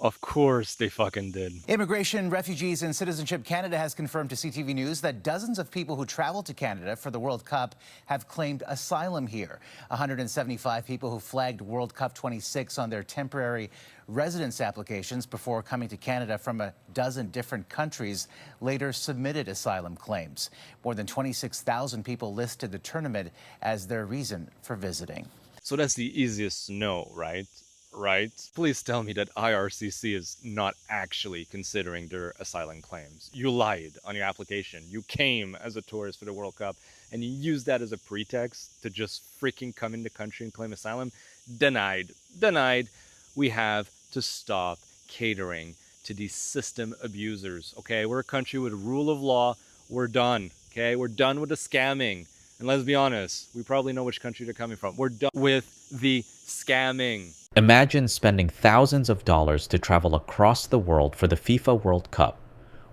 Of course they fucking did. Immigration, Refugees and Citizenship Canada has confirmed to CTV News that dozens of people who traveled to Canada for the World Cup have claimed asylum here. 175 people who flagged World Cup 26 on their temporary residence applications before coming to Canada from a dozen different countries later submitted asylum claims. More than 26,000 people listed the tournament as their reason for visiting. So that's the easiest to know, right? Right? Please tell me that IRCC is not actually considering their asylum claims. You lied on your application. You came as a tourist for the World Cup and you used that as a pretext to just freaking come in the country and claim asylum. Denied. Denied. We have to stop catering to these system abusers. Okay, we're a country with rule of law. We're done. Okay, we're done with the scamming. And let's be honest, we probably know which country they're coming from. We're done with the scamming. Imagine spending thousands of dollars to travel across the world for the FIFA World Cup,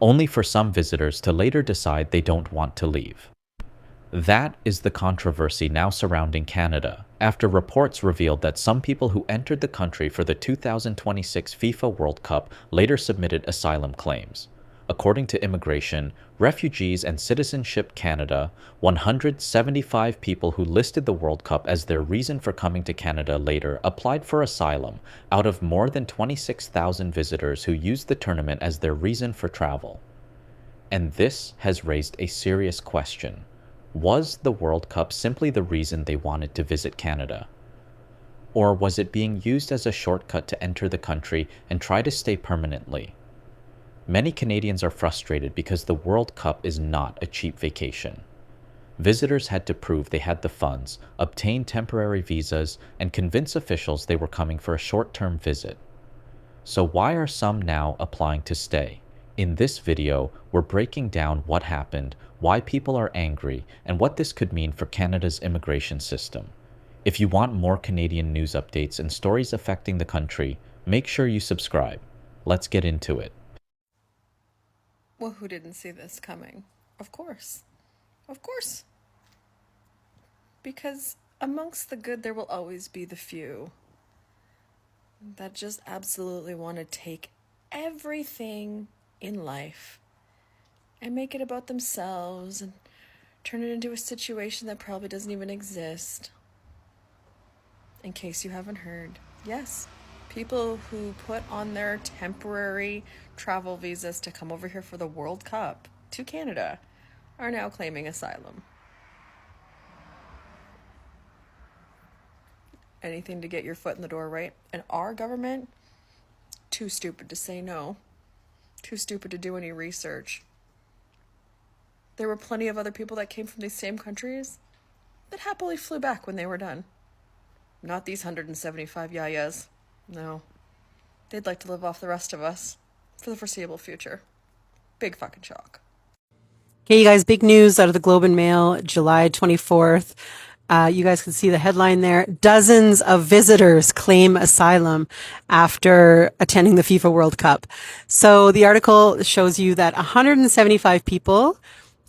only for some visitors to later decide they don't want to leave. That is the controversy now surrounding Canada, after reports revealed that some people who entered the country for the 2026 FIFA World Cup later submitted asylum claims. According to Immigration, Refugees and Citizenship Canada, 175 people who listed the World Cup as their reason for coming to Canada later applied for asylum out of more than 26,000 visitors who used the tournament as their reason for travel. And this has raised a serious question. Was the World Cup simply the reason they wanted to visit Canada? Or was it being used as a shortcut to enter the country and try to stay permanently? Many Canadians are frustrated because the World Cup is not a cheap vacation. Visitors had to prove they had the funds, obtain temporary visas, and convince officials they were coming for a short-term visit. So why are some now applying to stay? In this video, we're breaking down what happened, why people are angry, and what this could mean for Canada's immigration system. If you want more Canadian news updates and stories affecting the country, make sure you subscribe. Let's get into it. Well, who didn't see this coming? Of course. Of course. Because amongst the good, there will always be the few that just absolutely want to take everything in life and make it about themselves and turn it into a situation that probably doesn't even exist. In case you haven't heard, yes, people who put on their temporary travel visas to come over here for the World Cup to Canada are now claiming asylum. Anything to get your foot in the door, right? And our government, too stupid to say no. Too stupid to do any research. There were plenty of other people that came from these same countries that happily flew back when they were done. Not these 175 yayas. No. They'd like to live off the rest of us for the foreseeable future. Big fucking shock. Okay, you guys, big news out of the Globe and Mail, July 24th. You guys can see the headline there. Dozens of visitors claim asylum after attending the FIFA World Cup. So the article shows you that 175 people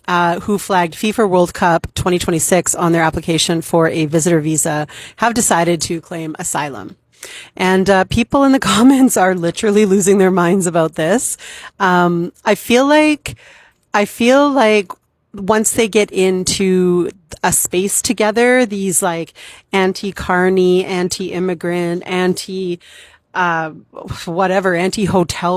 who flagged FIFA World Cup 2026 on their application for a visitor visa have decided to claim asylum. And people in the comments are literally losing their minds about this. I feel like once they get into a space together, these like anti-carny, anti-immigrant, anti-hotel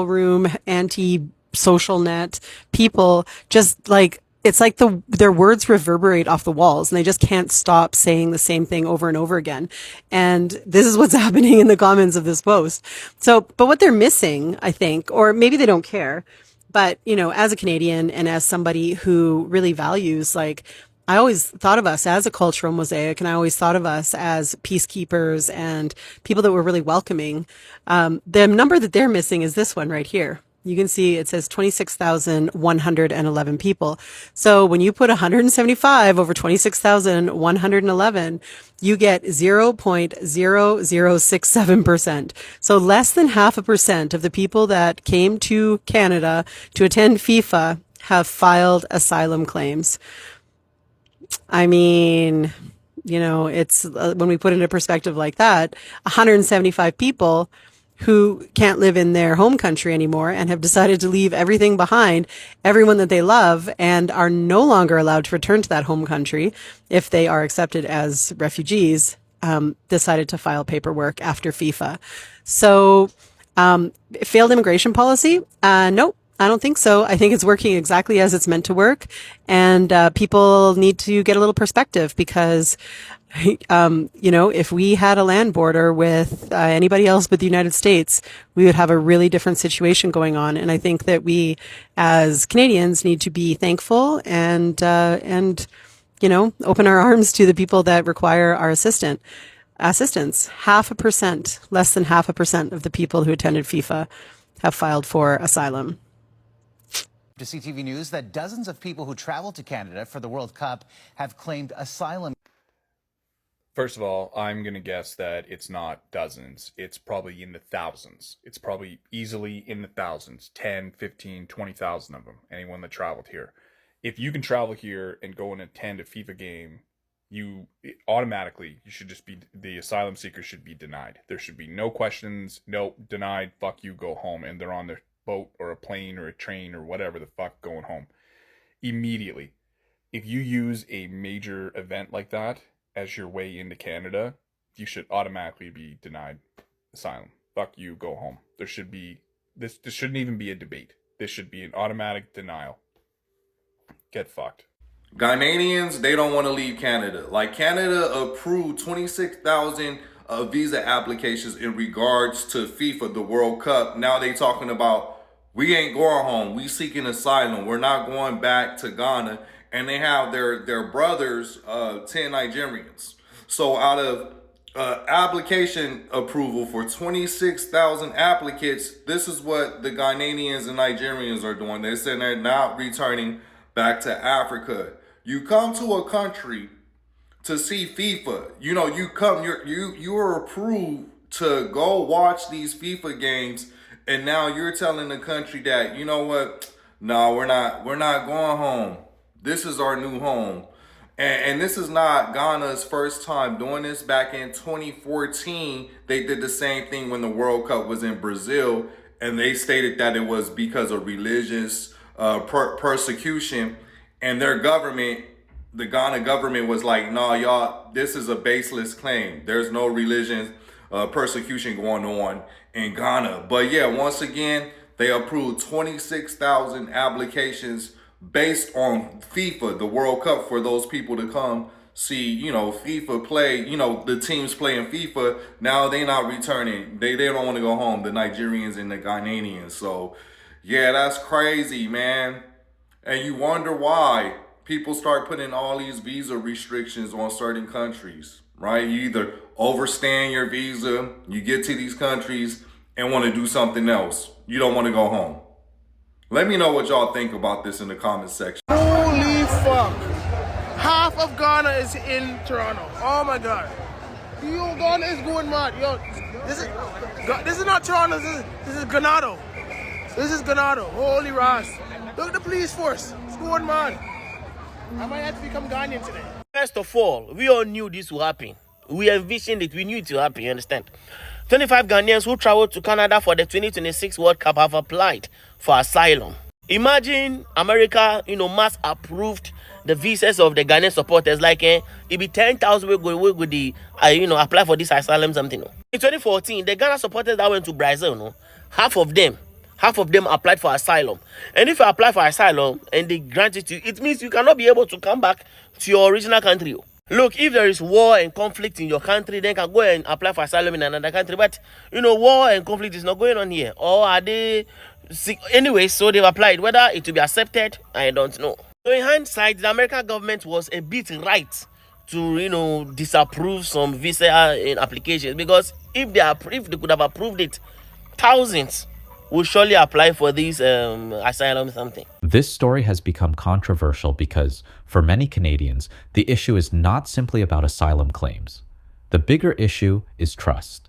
room, anti-social net people, just like, it's like their words reverberate off the walls and they just can't stop saying the same thing over and over again. And this is what's happening in the comments of this post. So, but what they're missing, I think, or maybe they don't care, but, you know, as a Canadian and as somebody who really values, like, I always thought of us as a cultural mosaic and I always thought of us as peacekeepers and people that were really welcoming. The number that they're missing is this one right here. You can see it says 26,111 people. So when you put 175 over 26,111, you get 0.0067%. So less than 0.5% of the people that came to Canada to attend FIFA have filed asylum claims. I mean, you know, it's when we put it into perspective like that, 175 people who can't live in their home country anymore and have decided to leave everything behind, everyone that they love, and are no longer allowed to return to that home country if they are accepted as refugees, decided to file paperwork after FIFA. So, failed immigration policy? Nope. I don't think so. I think it's working exactly as it's meant to work. And people need to get a little perspective because, if we had a land border with anybody else but the United States, we would have a really different situation going on. And I think that we as Canadians need to be thankful and open our arms to the people that require our assistance. 0.5%, less than 0.5% of the people who attended FIFA have filed for asylum. To CTV News that dozens of people who traveled to Canada for the World Cup have claimed asylum. First of all, I'm going to guess that it's not dozens. It's probably in the thousands. It's probably easily in the thousands, 10, 15, 20,000 of them, anyone that traveled here. If you can travel here and go and attend a FIFA game, you should just be, the asylum seekers should be denied. There should be no questions, no, denied, fuck you, go home. And they're on their boat or a plane or a train or whatever the fuck going home. Immediately. If you use a major event like that as your way into Canada, you should automatically be denied asylum. Fuck you, go home. There should be, this shouldn't even be a debate. This should be an automatic denial. Get fucked. Ghanaians, they don't want to leave Canada. Like, Canada approved 26,000 visa applications in regards to FIFA, the World Cup. Now they talking about, we ain't going home. We seeking asylum. We're not going back to Ghana. And they have their brothers, 10 Nigerians. So out of application approval for 26,000 applicants, this is what the Ghanaians and Nigerians are doing. They're saying they're not returning back to Africa. You come to a country to see FIFA. You are approved to go watch these FIFA games, and now you're telling the country that, you know what? No, we're not going home. This is our new home. And this is not Ghana's first time doing this. Back in 2014, they did the same thing when the World Cup was in Brazil, and they stated that it was because of religious persecution. And their government, the Ghana government, was like, nah, y'all, this is a baseless claim. There's no religion persecution going on in Ghana. But yeah, once again, they approved 26,000 applications based on FIFA, the World Cup, for those people to come see, FIFA play, the teams playing FIFA. Now they not returning. They don't want to go home, the Nigerians and the Ghanaians. So yeah, that's crazy, man. And you wonder why people start putting all these visa restrictions on certain countries, right? You either overstaying your visa, you get to these countries and want to do something else. You don't want to go home. Let me know what y'all think about this in the comment section. Holy fuck. Half of Ghana is in Toronto. Oh my God. Yo, Ghana is going mad. Yo, this is not Toronto, this is Ganado. This is Ganado. Holy Ras. Look at the police force. It's going mad. I might have to become Ghanaian today. First of all, we all knew this would happen. We envisioned it. We knew it would happen, you understand? 25 Ghanaians who traveled to Canada for the 2026 World Cup have applied for asylum. Imagine America, mass approved the visas of the Ghanaian supporters. Like, it be 10,000 we go the, apply for this asylum something. In 2014, the Ghana supporters that went to Brazil, half of them applied for asylum. And if you apply for asylum and they grant it to you, it means you cannot be able to come back to your original country. Look, if there is war and conflict in your country, then you can go and apply for asylum in another country. But, war and conflict is not going on here. Or are they sick? Anyway, so they've applied. Whether it will be accepted, I don't know. So in hindsight, the American government was a bit right to, disapprove some visa applications. Because if they could have approved it, thousands will surely apply for these asylum something. This story has become controversial because, for many Canadians, the issue is not simply about asylum claims. The bigger issue is trust.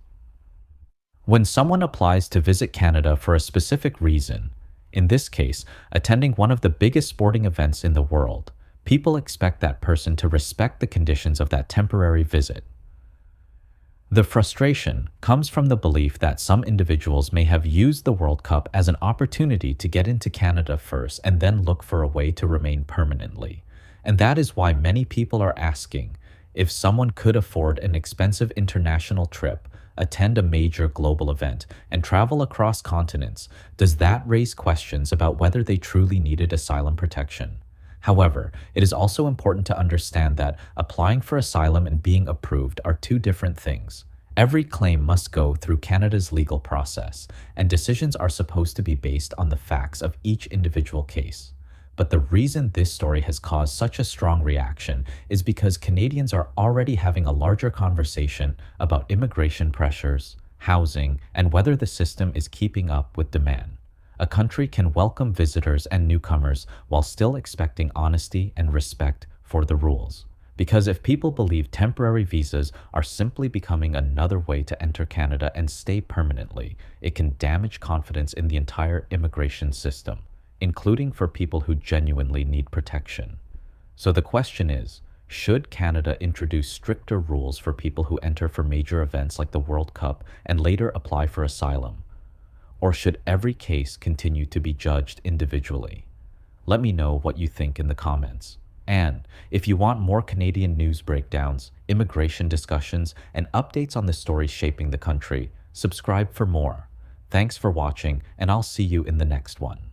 When someone applies to visit Canada for a specific reason, in this case, attending one of the biggest sporting events in the world, people expect that person to respect the conditions of that temporary visit. The frustration comes from the belief that some individuals may have used the World Cup as an opportunity to get into Canada first and then look for a way to remain permanently. And that is why many people are asking if someone could afford an expensive international trip, attend a major global event, and travel across continents, does that raise questions about whether they truly needed asylum protection? However, it is also important to understand that applying for asylum and being approved are two different things. Every claim must go through Canada's legal process, and decisions are supposed to be based on the facts of each individual case. But the reason this story has caused such a strong reaction is because Canadians are already having a larger conversation about immigration pressures, housing, and whether the system is keeping up with demand. A country can welcome visitors and newcomers while still expecting honesty and respect for the rules. Because if people believe temporary visas are simply becoming another way to enter Canada and stay permanently, it can damage confidence in the entire immigration system, including for people who genuinely need protection. So the question is, should Canada introduce stricter rules for people who enter for major events like the World Cup and later apply for asylum? Or should every case continue to be judged individually? Let me know what you think in the comments. And if you want more Canadian news breakdowns, immigration discussions, and updates on the stories shaping the country, subscribe for more. Thanks for watching, and I'll see you in the next one.